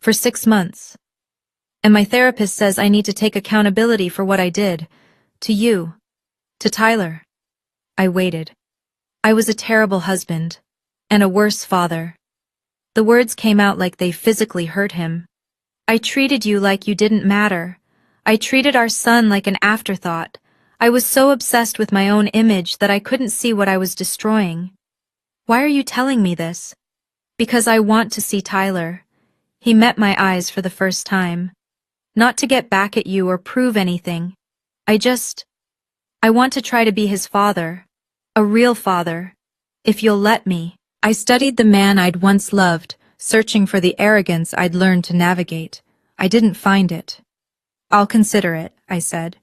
For 6 months. And my therapist says I need to take accountability for what I did. To you. To Tyler." I waited. "I was a terrible husband. And a worse father." The words came out like they physically hurt him. "I treated you like you didn't matter. I treated our son like an afterthought. I was so obsessed with my own image that I couldn't see what I was destroying." "Why are you telling me this?" "Because I want to see Tyler." He met my eyes for the first time. "Not to get back at you or prove anything. I want to try to be his father. A real father. If you'll let me." I studied the man I'd once loved, searching for the arrogance I'd learned to navigate. I didn't find it. "I'll consider it," I said.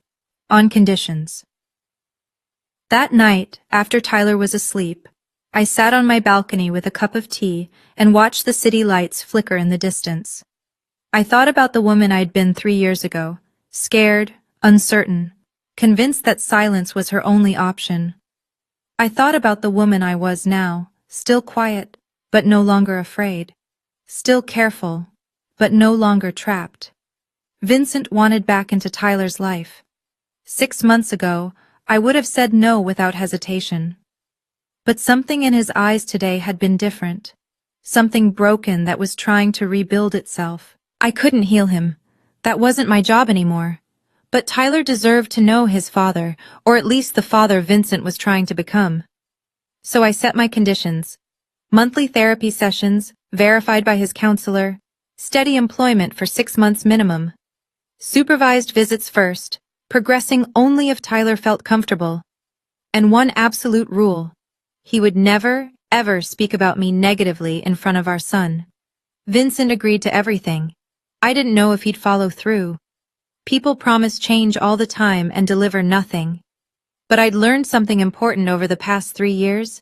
"On conditions." That night, after Tyler was asleep, I sat on my balcony with a cup of tea and watched the city lights flicker in the distance. I thought about the woman I'd been 3 years ago, scared, uncertain, convinced that silence was her only option. I thought about the woman I was now, still quiet, but no longer afraid. Still careful, but no longer trapped. Vincent wanted back into Tyler's life. 6 months ago, I would have said no without hesitation. But something in his eyes today had been different. Something broken that was trying to rebuild itself. I couldn't heal him. That wasn't my job anymore. But Tyler deserved to know his father, or at least the father Vincent was trying to become. So I set my conditions. Monthly therapy sessions, verified by his counselor, steady employment for 6 months minimum. Supervised visits first, progressing only if Tyler felt comfortable. And one absolute rule. He would never, ever speak about me negatively in front of our son. Vincent agreed to everything. I didn't know if he'd follow through. People promise change all the time and deliver nothing. But I'd learned something important over the past 3 years.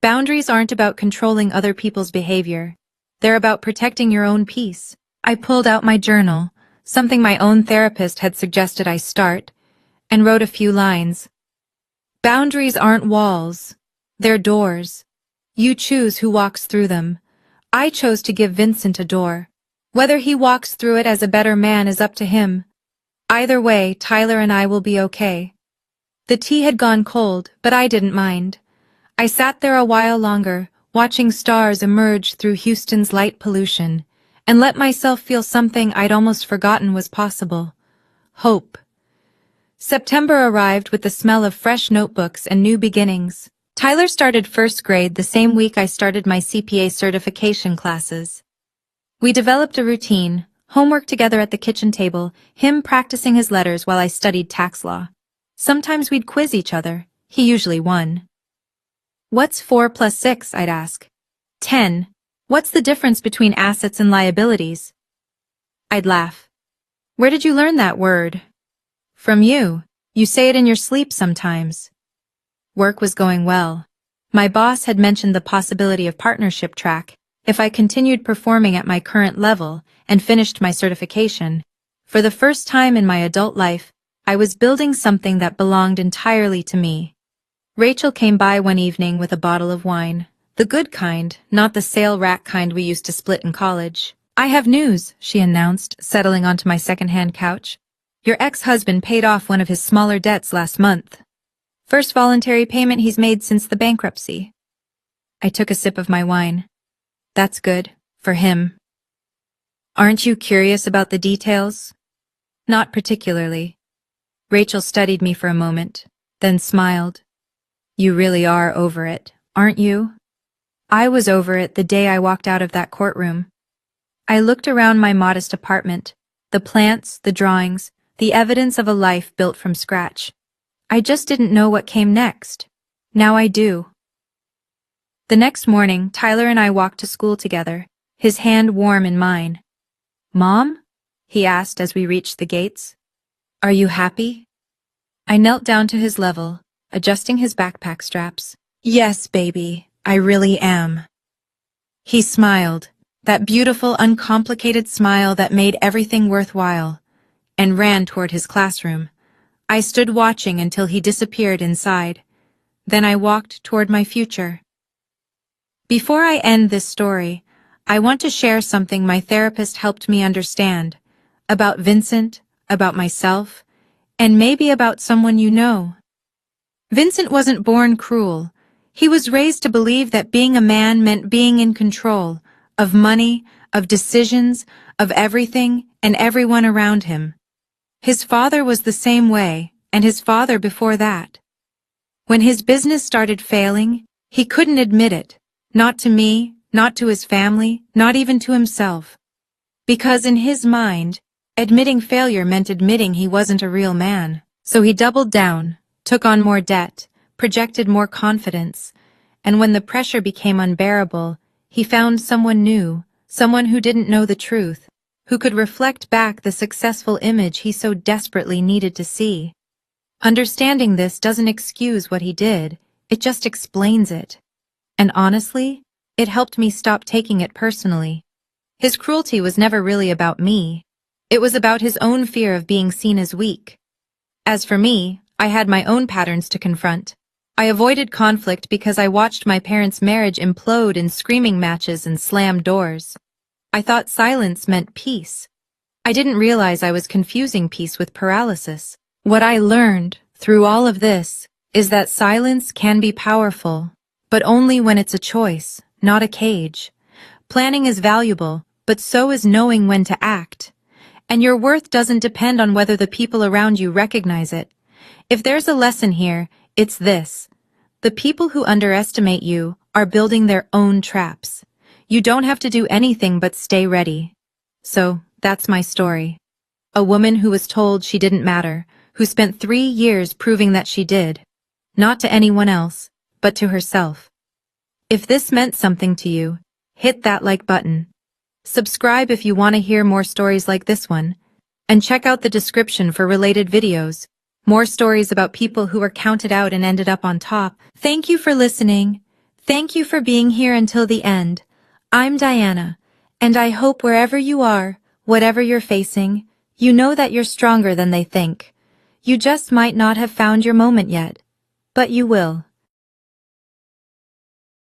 Boundaries aren't about controlling other people's behavior. They're about protecting your own peace. I pulled out my journal, something my own therapist had suggested I start, and wrote a few lines. Boundaries aren't walls. They're doors. You choose who walks through them. I chose to give Vincent a door. Whether he walks through it as a better man is up to him. Either way, Tyler and I will be okay. The tea had gone cold, but I didn't mind. I sat there a while longer, watching stars emerge through Houston's light pollution, and let myself feel something I'd almost forgotten was possible. Hope. September arrived with the smell of fresh notebooks and new beginnings. Tyler started first grade the same week I started my CPA certification classes. We developed a routine, homework together at the kitchen table, him practicing his letters while I studied tax law. Sometimes we'd quiz each other. He usually won. What's 4 plus 6, I'd ask. 10. What's the difference between assets and liabilities? I'd laugh. Where did you learn that word? From you. You say it in your sleep sometimes. Work was going well. My boss had mentioned the possibility of partnership track if I continued performing at my current level and finished my certification. For the first time in my adult life, I was building something that belonged entirely to me. Rachel came by one evening with a bottle of wine. The good kind, not the sale rack kind we used to split in college. I have news, she announced, settling onto my second-hand couch. Your ex-husband paid off one of his smaller debts last month. First voluntary payment he's made since the bankruptcy. I took a sip of my wine. That's good, for him. Aren't you curious about the details? Not particularly. Rachel studied me for a moment, then smiled. You really are over it, aren't you? I was over it the day I walked out of that courtroom. I looked around my modest apartment, the plants, the drawings, the evidence of a life built from scratch. I just didn't know what came next. Now I do. The next morning, Tyler and I walked to school together, his hand warm in mine. Mom? He asked as we reached the gates. Are you happy? I knelt down to his level, adjusting his backpack straps. Yes, baby, I really am. He smiled, that beautiful, uncomplicated smile that made everything worthwhile, and ran toward his classroom. I stood watching until he disappeared inside. Then I walked toward my future. Before I end this story, I want to share something my therapist helped me understand about Vincent, about myself, and maybe about someone you know. Vincent wasn't born cruel. He was raised to believe that being a man meant being in control of money, of decisions, of everything and everyone around him. His father was the same way, and his father before that. When his business started failing, he couldn't admit it. Not to me, not to his family, not even to himself. Because in his mind, admitting failure meant admitting he wasn't a real man. So he doubled down, took on more debt, projected more confidence, and when the pressure became unbearable, he found someone new, someone who didn't know the truth, who could reflect back the successful image he so desperately needed to see. Understanding this doesn't excuse what he did, it just explains it. And honestly, it helped me stop taking it personally. His cruelty was never really about me. It was about his own fear of being seen as weak. As for me, I had my own patterns to confront. I avoided conflict because I watched my parents' marriage implode in screaming matches and slammed doors. I thought silence meant peace. I didn't realize I was confusing peace with paralysis. What I learned, through all of this, is that silence can be powerful, but only when it's a choice, not a cage. Planning is valuable, but so is knowing when to act. And your worth doesn't depend on whether the people around you recognize it. If there's a lesson here, it's this. The people who underestimate you are building their own traps. You don't have to do anything but stay ready. So, that's my story. A woman who was told she didn't matter, who spent 3 years proving that she did. Not to anyone else, but to herself. If this meant something to you, hit that like button. Subscribe if you want to hear more stories like this one, and check out the description for related videos. More stories about people who were counted out and ended up on top. Thank you for listening. Thank you for being here until the end. I'm Diana, and I hope wherever you are, whatever you're facing, you know that you're stronger than they think. You just might not have found your moment yet, but you will.